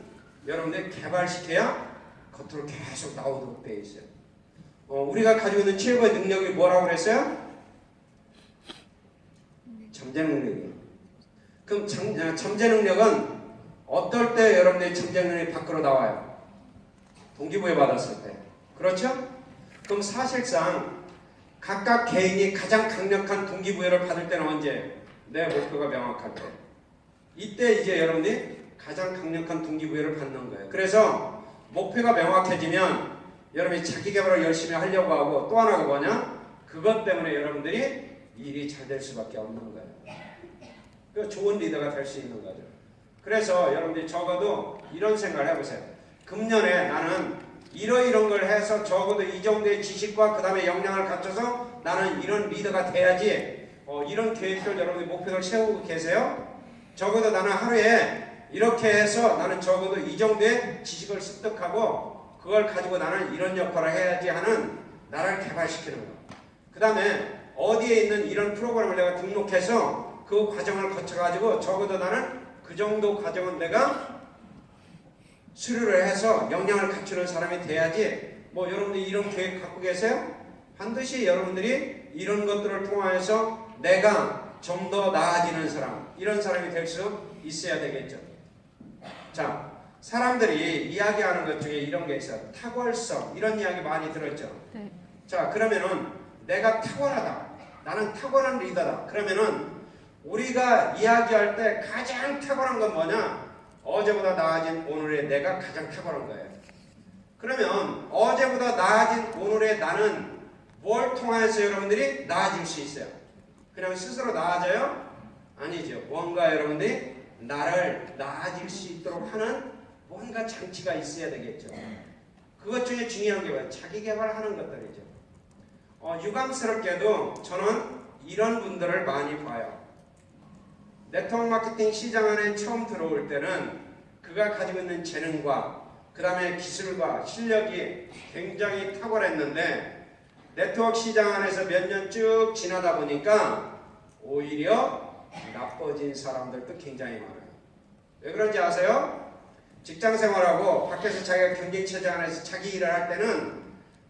여러분들이 개발시켜야 겉으로 계속 나오도록 되어 있어요. 우리가 가지고 있는 최고의 능력이 뭐라고 그랬어요? 잠재 능력이에요. 그럼 잠재 능력은 어떨 때 여러분들이 잠재 능력이 밖으로 나와요? 동기부여 받았을 때. 그렇죠? 그럼 사실상 각각 개인이 가장 강력한 동기부여를 받을 때는 언제? 내 목표가 명확할 때. 이때 이제 여러분들이 가장 강력한 동기부여를 받는 거예요. 그래서 목표가 명확해지면 여러분이 자기 개발을 열심히 하려고 하고, 또 하나가 뭐냐? 그것 때문에 여러분들이 일이 잘 될 수밖에 없는 거예요. 그 좋은 리더가 될 수 있는 거죠. 그래서 여러분들이 적어도 이런 생각을 해보세요. 금년에 나는 이런 걸 해서 적어도 이 정도의 지식과 그 다음에 역량을 갖춰서 나는 이런 리더가 돼야지, 이런 계획들 여러분이 목표를 세우고 계세요? 적어도 나는 하루에 이렇게 해서 나는 적어도 이 정도의 지식을 습득하고 그걸 가지고 나는 이런 역할을 해야지 하는 나를 개발시키는 거. 그 다음에 어디에 있는 이런 프로그램을 내가 등록해서 그 과정을 거쳐가지고 적어도 나는 그 정도 과정은 내가 수료를 해서 역량을 갖추는 사람이 돼야지. 여러분들이 이런 계획 갖고 계세요? 반드시 여러분들이 이런 것들을 통하여서 내가 좀 더 나아지는 사람, 이런 사람이 될 수 있어야 되겠죠. 자, 사람들이 이야기하는 것 중에 이런 게 있어요. 탁월성, 이런 이야기 많이 들었죠. 네. 자, 그러면은 내가 탁월하다, 나는 탁월한 리더다. 그러면은 우리가 이야기할 때 가장 탁월한 건 뭐냐? 어제보다 나아진 오늘의 내가 가장 탁월한 거예요. 그러면 어제보다 나아진 오늘의 나는 뭘 통하여서 여러분들이 나아질 수 있어요? 그냥 스스로 나아져요? 아니죠. 뭔가 여러분들이 나를 나아질 수 있도록 하는 뭔가 장치가 있어야 되겠죠. 그것 중에 중요한 게 뭐예요? 자기 개발하는 것들이죠. 유감스럽게도 저는 이런 분들을 많이 봐요. 네트워크 마케팅 시장 안에 처음 들어올 때는 그가 가지고 있는 재능과 그 다음에 기술과 실력이 굉장히 탁월했는데, 네트워크 시장 안에서 몇 년 쭉 지나다 보니까 오히려 나빠진 사람들도 굉장히 많아요. 왜 그런지 아세요? 직장 생활하고 밖에서 자기가 경쟁체제 안에서 자기 일을 할 때는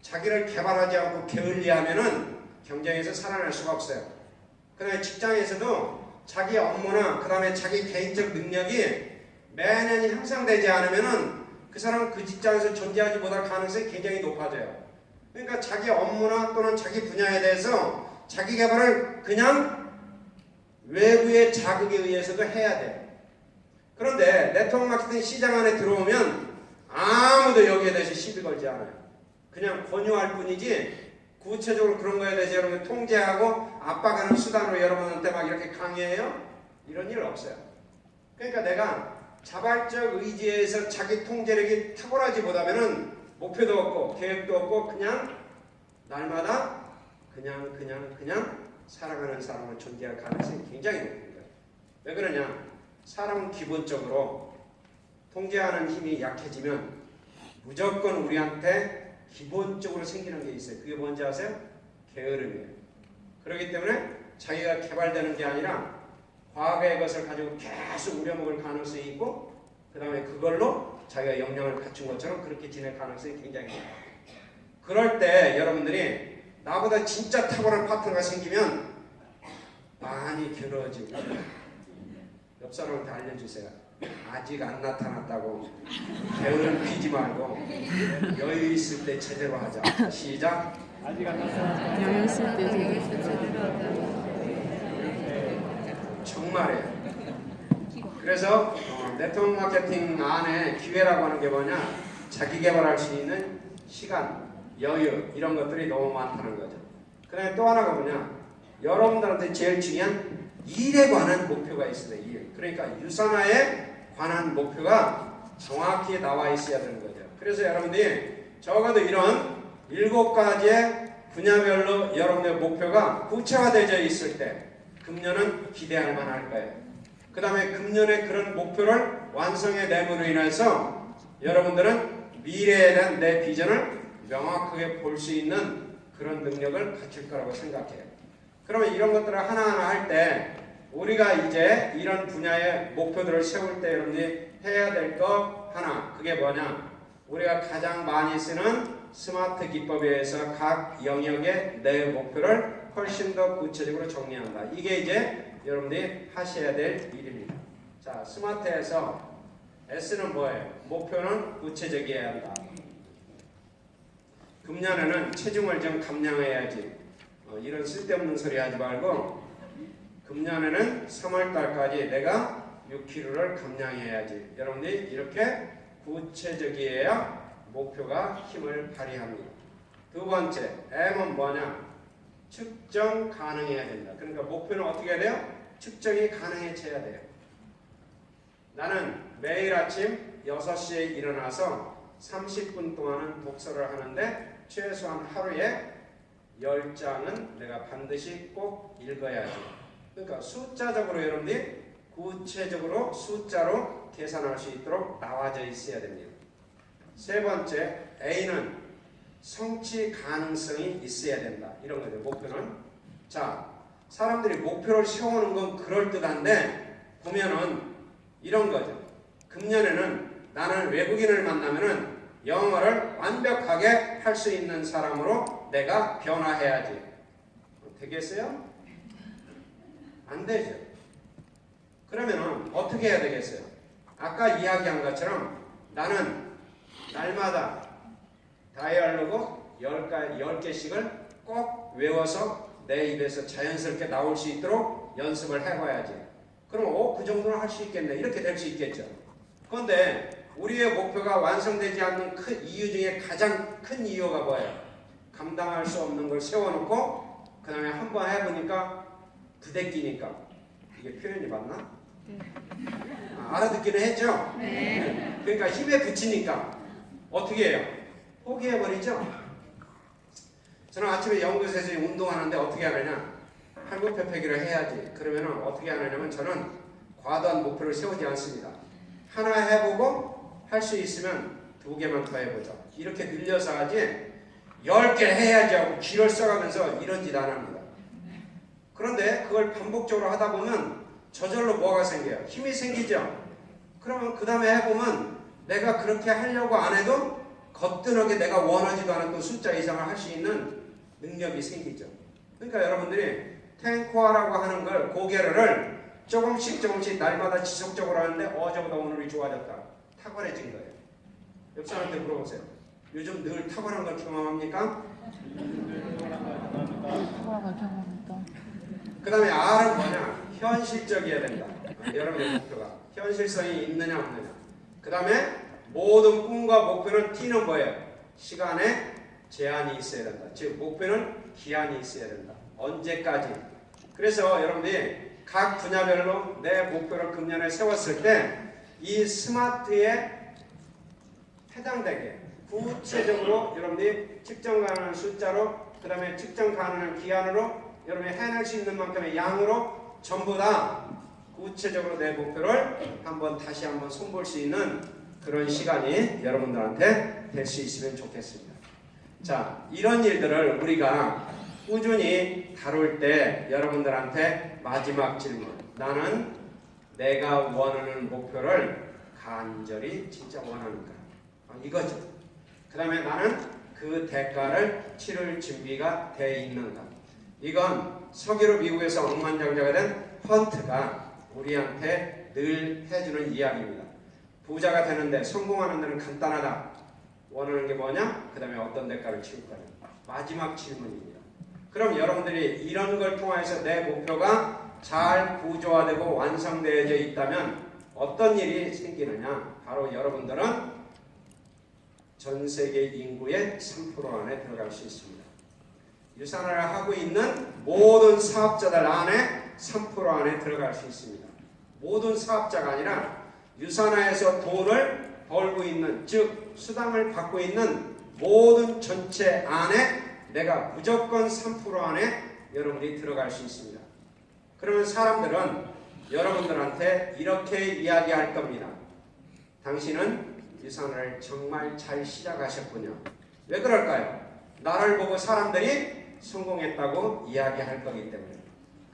자기를 개발하지 않고 게을리하면은 경쟁에서 살아날 수가 없어요. 그 다음에 직장에서도 자기 업무나 그 다음에 자기 개인적 능력이 매년 향상되지 않으면은 그 사람은 그 직장에서 존재하지 못할 가능성이 굉장히 높아져요. 그러니까 자기 업무나 또는 자기 분야에 대해서 자기 개발을 그냥 외부의 자극에 의해서도 해야 돼요. 그런데 네트워크 마케팅 시장 안에 들어오면 아무도 여기에 대해서 시비 걸지 않아요. 그냥 권유할 뿐이지 구체적으로 그런 거에 대해서 여러분 통제하고 압박하는 수단으로 여러분한테 막 이렇게 강요해요? 이런 일 없어요. 그러니까 내가 자발적 의지에서 자기 통제력이 탁월하지 못하면은 목표도 없고 계획도 없고 그냥 날마다 그냥 살아가는 사람을 존재할 가능성이 굉장히 높습니다. 왜 그러냐? 사람은 기본적으로 통제하는 힘이 약해지면 무조건 우리한테 기본적으로 생기는 게 있어요. 그게 뭔지 아세요? 게으름이에요. 그렇기 때문에 자기가 개발되는 게 아니라 과거의 것을 가지고 계속 우려먹을 가능성이 있고, 그 다음에 그걸로 자기가 역량을 갖춘 것처럼 그렇게 지낼 가능성이 굉장히 높아요. 그럴 때 여러분들이 나보다 진짜 탁월한 파트너가 생기면 많이 괴로워지고, 옆 사람한테 알려주세요. 아직 안 나타났다고 게으름 피지 말고 여유 있을 때 제대로 하자. 시작. 아직 안 나타났다. 여유 있을 때 정말이에요. 그래서 네트워크 마케팅 안에 기회라고 하는 게 뭐냐? 자기 개발할 수 있는 시간, 여유, 이런 것들이 너무 많다는 거죠. 그 다음에 또 하나가 뭐냐? 여러분들한테 제일 중요한 일에 관한 목표가 있어요. 일. 그러니까 유산화에 관한 목표가 정확히 나와 있어야 되는 거죠. 그래서 여러분들이 적어도 이런 7가지의 분야별로 여러분의 목표가 구체화되어 있을 때 금년은 기대할 만할 거예요. 그 다음에 금년에 그런 목표를 완성해 내므로 인해서 여러분들은 미래에 대한 내 비전을 명확하게 볼 수 있는 그런 능력을 갖출 거라고 생각해요. 그러면 이런 것들을 하나하나 할 때 우리가 이제 이런 분야의 목표들을 세울 때 여러분들이 해야 될 거 하나, 그게 뭐냐? 우리가 가장 많이 쓰는 스마트 기법에 의해서 각 영역의 내 목표를 훨씬 더 구체적으로 정리한다. 이게 이제 여러분들이 하셔야 될 일입니다. 자, 스마트에서 S는 뭐예요? 목표는 구체적이어야 한다. 금년에는 체중을 좀 감량해야지. 이런 쓸데없는 소리 하지 말고 금년에는 3월달까지 내가 6kg를 감량해야지. 여러분들이 이렇게 구체적이어야 목표가 힘을 발휘합니다. 두 번째, M은 뭐냐? 측정 가능해야 된다. 그러니까 목표는 어떻게 해야 돼요? 측정이 가능해져야 돼요. 나는 매일 아침 6시에 일어나서 30분 동안은 독서를 하는데 최소한 하루에 10장은 내가 반드시 꼭 읽어야지. 그러니까 숫자적으로 여러분들이 구체적으로 숫자로 계산할 수 있도록 나와져 있어야 됩니다. 세 번째, A는 성취 가능성이 있어야 된다. 이런 거죠. 목표는. 자, 사람들이 목표를 세우는 건 그럴듯한데 보면은 이런 거죠. 금년에는 나는 외국인을 만나면은 영어를 완벽하게 할 수 있는 사람으로 내가 변화해야지. 되겠어요? 안 되죠. 그러면은 어떻게 해야 되겠어요? 아까 이야기한 것처럼 나는 날마다 다이얼로그 10개씩을 꼭 외워서 내 입에서 자연스럽게 나올 수 있도록 연습을 해봐야지. 그럼 그 정도는 할 수 있겠네. 이렇게 될 수 있겠죠. 그런데 우리의 목표가 완성되지 않는 큰 이유 중에 가장 큰 이유가 뭐예요? 감당할 수 없는 걸 세워놓고 그 다음에 한번 해보니까 부대끼니까. 이게 표현이 맞나? 알아듣기는 했죠? 네. 그러니까 힘에 붙이니까 어떻게 해요? 포기해버리죠? 저는 아침에 연구소에서 운동하는데 어떻게 하느냐? 팔굽혀펴기를 해야지. 그러면 어떻게 하느냐면 저는 과도한 목표를 세우지 않습니다. 하나 해보고 할 수 있으면 2개만 더 해보자. 이렇게 늘려서 하지 10개 해야지 하고 기를 써가면서 이런 짓 안 합니다. 그런데 그걸 반복적으로 하다 보면 저절로 뭐가 생겨요? 힘이 생기죠? 그러면 그 다음에 해보면 내가 그렇게 하려고 안 해도 거뜬하게 내가 원하지도 않았던 숫자 이상을 할 수 있는 능력이 생기죠. 그러니까 여러분들이 탱코아라고 하는 걸 고개를 조금씩 날마다 지속적으로 하는데 어제보다 오늘이 좋아졌다. 탁월해진 거예요. 옆 사람한테 물어보세요. 요즘 늘 탁월한 걸 경험합니까? 그 다음에 R은 뭐냐? 현실적이어야 된다. 여러분의 목표가 현실성이 있느냐 없느냐. 그 다음에 모든 꿈과 목표는 T는 뭐예요? 시간에 제한이 있어야 된다. 즉 목표는 기한이 있어야 된다. 언제까지? 그래서 여러분들이 각 분야별로 내 목표를 금년에 세웠을 때 이 스마트에 해당되게 구체적으로 여러분들이 측정 가능한 숫자로 그 다음에 측정 가능한 기한으로 여러분이 해낼 수 있는 만큼의 양으로 전부 다 구체적으로 내 목표를 다시 한번 손볼 수 있는 그런 시간이 여러분들한테 될 수 있으면 좋겠습니다. 자, 이런 일들을 우리가 꾸준히 다룰 때 여러분들한테 마지막 질문. 나는 내가 원하는 목표를 간절히 진짜 원하는가? 이거죠. 그 다음에 나는 그 대가를 치를 준비가 돼 있는가? 이건 서기로 미국에서 억만장자가 된 헌트가 우리한테 늘 해주는 이야기입니다. 부자가 되는데 성공하는 데는 간단하다. 원하는 게 뭐냐? 그 다음에 어떤 대가를 치를 거냐? 마지막 질문입니다. 그럼 여러분들이 이런 걸 통해서 내 목표가 잘 구조화되고 완성되어져 있다면 어떤 일이 생기느냐? 바로 여러분들은 전 세계 인구의 3% 안에 들어갈 수 있습니다. 유산을 하고 있는 모든 사업자들 안에 3% 안에 들어갈 수 있습니다. 모든 사업자가 아니라 유산화에서 돈을 벌고 있는, 즉 수당을 받고 있는 모든 전체 안에 내가 무조건 3% 안에 여러분이 들어갈 수 있습니다. 그러면 사람들은 여러분들한테 이렇게 이야기할 겁니다. 당신은 유산을 정말 잘 시작하셨군요. 왜 그럴까요? 나를 보고 사람들이 성공했다고 이야기할 거기 때문에.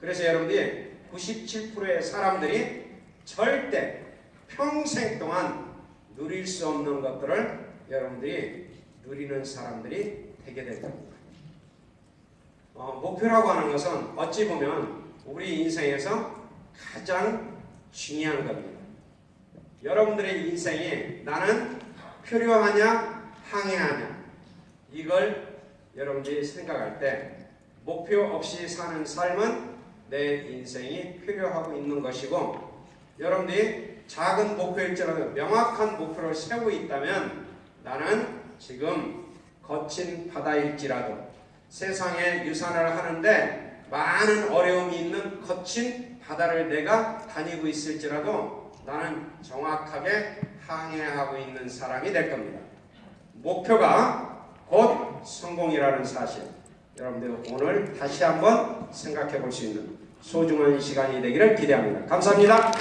그래서 여러분들이 97%의 사람들이 절대 평생 동안 누릴 수 없는 것들을 여러분들이 누리는 사람들이 되게 될 겁니다. 목표라고 하는 것은 어찌 보면 우리 인생에서 가장 중요한 겁니다. 여러분들의 인생에 나는 필요하냐 항해하냐, 이걸 여러분들이 생각할 때 목표 없이 사는 삶은 내 인생이 필요하고 있는 것이고, 여러분들이 작은 목표일지라도 명확한 목표를 세우고 있다면 나는 지금 거친 바다일지라도 세상에 유산을 하는데 많은 어려움이 있는 거친 바다를 내가 다니고 있을지라도 나는 정확하게 항해하고 있는 사람이 될 겁니다. 목표가 곧 성공이라는 사실, 여러분들 오늘 다시 한번 생각해 볼 수 있는 소중한 시간이 되기를 기대합니다. 감사합니다.